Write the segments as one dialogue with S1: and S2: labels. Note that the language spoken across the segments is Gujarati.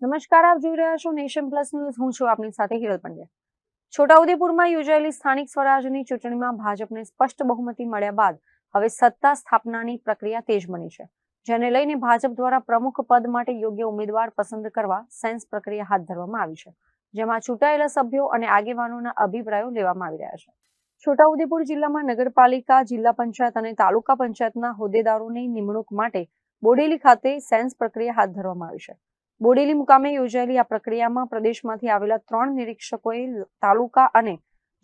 S1: નમસ્કાર, આપ જોઈ રહ્યા છો નેશન પ્લસ ન્યૂઝ. હું છું આપની સાથે હિરલ પંડ્યા. છોટાઉદેપુરમાં યોજાયેલી સ્થાનિક સ્વરાજની ચૂંટણીમાં ભાજપને સ્પષ્ટ બહુમતી મળ્યા બાદ હવે સત્તા સ્થાપનાની પ્રક્રિયા તેજ બની છે, જેને લઈને ભાજપ દ્વારા પ્રમુખ પદ માટે યોગ્ય ઉમેદવાર પસંદ કરવા સેન્સ પ્રક્રિયા હાથ ધરવામાં આવી છે, જેમાં ચૂંટાયેલા સભ્યો અને આગેવાનોના અભિપ્રાયો લેવામાં આવી રહ્યા છે. છોટાઉદેપુર જિલ્લામાં નગરપાલિકા, જિલ્લા પંચાયત અને તાલુકા પંચાયતના હોદ્દેદારોની નિમણૂક માટે બોડેલી ખાતે સેન્સ પ્રક્રિયા હાથ ધરવામાં આવી છે. બોડેલી મુકામે યોજાયેલી આ પ્રક્રિયામાં પ્રદેશમાંથી આવેલા 3 નિરીક્ષકોએ તાલુકા અને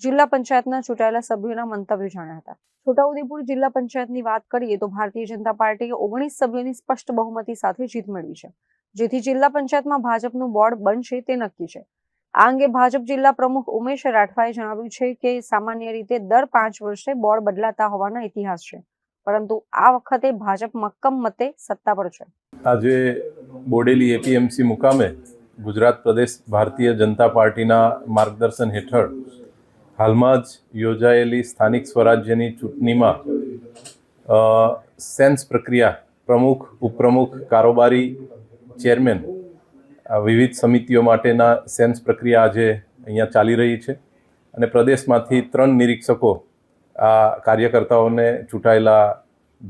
S1: જિલ્લા પંચાયતના ચૂંટાયેલા સભ્યોના મંતવ્યો જાણ્યા હતા. છોટાઉદેપુર જિલ્લા પંચાયતની વાત કરીએ તો ભારતીય જનતા પાર્ટીએ 19 સભ્યોની સ્પષ્ટ બહુમતી સાથે જીત મેળવી છે, જેથી જિલ્લા પંચાયતમાં ભાજપનું બોર્ડ બનશે તે નક્કી છે. આ અંગે ભાજપ જિલ્લા પ્રમુખ ઉમેશ રાઠવાએ જણાવ્યું છે કે સામાન્ય રીતે દર 5 વર્ષે બોર્ડ બદલાતા હોવાના ઇતિહાસ છે, પરંતુ આ વખતે ભાજપ મક્કમ મતે સત્તા પર છે.
S2: આજે બોડેલી એપીએમસી મુકામે ગુજરાત પ્રદેશ ભારતીય જનતા પાર્ટીના માર્ગદર્શન હેઠળ હાલમાં જ યોજાયેલી સ્થાનિક સ્વરાજ્યની ચૂંટણીમાં સેન્સ પ્રક્રિયા પ્રમુખ, ઉપપ્રમુખ, કારોબારી, ચેરમેન વિવિધ સમિતિઓ માટેના સેન્સ પ્રક્રિયા આજે અહીંયા ચાલી રહી છે અને પ્રદેશમાંથી 3 નિરીક્ષકો આ કાર્યકર્તાઓને ચૂંટાયેલા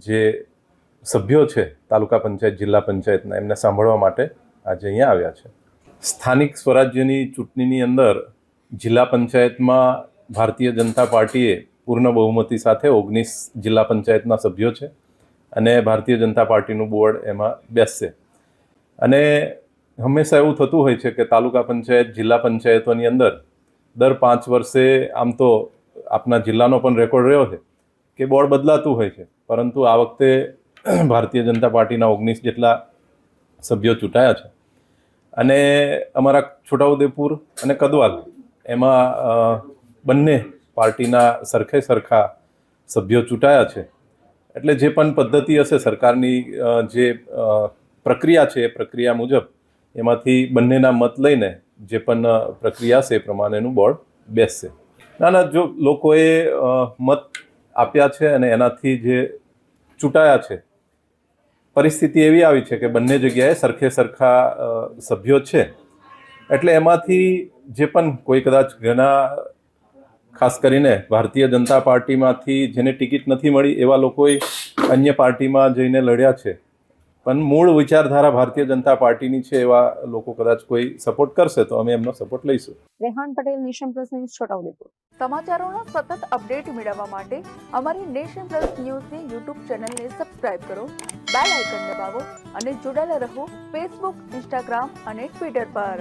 S2: જે સભ્યો છે તાલુકા પંચાયત, જિલ્લા પંચાયતના, એમને સાંભળવા માટે આજે અહીંયા આવ્યા છે. સ્થાનિક સ્વરાજ્યની ચૂંટણીની અંદર જિલ્લા પંચાયતમાં ભારતીય જનતા પાર્ટીએ પૂર્ણ બહુમતી સાથે 19 જિલ્લા પંચાયતના સભ્યો છે અને ભારતીય જનતા પાર્ટીનું બોર્ડ એમાં બેસશે. અને હંમેશા એવું થતું હોય છે કે તાલુકા પંચાયત, જિલ્લા પંચાયતોની અંદર દર 5 વર્ષે આમ તો આપના જિલ્લાનો પણ રેકોર્ડ રહ્યો છે કે બોર્ડ બદલાતું હોય છે, પરંતુ આ વખતે ભારતીય જનતા પાર્ટીના 19 જેટલા સભ્યો ચૂંટાયા છે અને અમારા છોટાઉદેપુર અને કદવાલ એમાં બંને પાર્ટીના સરખે સરખા સભ્યો ચૂંટાયા છે. એટલે જે પણ પદ્ધતિ હશે સરકારની, જે પ્રક્રિયા છે એ પ્રક્રિયા મુજબ એમાંથી બંનેના મત લઈને જે પણ પ્રક્રિયા છે એ પ્રમાણેનું બોર્ડ બેસશે. જો લોકોએ મત આપ્યા છે અને એનાથી જે ચૂંટાયા છે, પરિસ્થિતિ એવી આવી છે કે બંને જગ્યાએ સરખે સરખા સભ્યો છે, એટલે એમાંથી જે પણ કોઈ કદાચ ઘણા, ખાસ કરીને ભારતીય જનતા પાર્ટીમાંથી જેને ટિકિટ નથી મળી એવા લોકોએ અન્ય પાર્ટીમાં જઈને લડ્યા છે, પણ મૂળ વિચારધારા ભારતીય જનતા પાર્ટીની છે એવા લોકો કદાચ કોઈ સપોર્ટ કરશે તો અમે એમનો સપોર્ટ લઈશું.
S1: Rehan Patel, Nation Plus News, Chhota Udepur.
S3: સમાચારોના સતત અપડેટ મેળવવા માટે અમારી નેશન પ્લસ ન્યૂઝની યુટ્યુબ ચેનલને સબસ્ક્રાઇબ કરો, બેલ આઇકન દબાવો અને જોડાયેલા રહો ફેસબુક, ઇન્સ્ટાગ્રામ અને ટ્વિટર પર.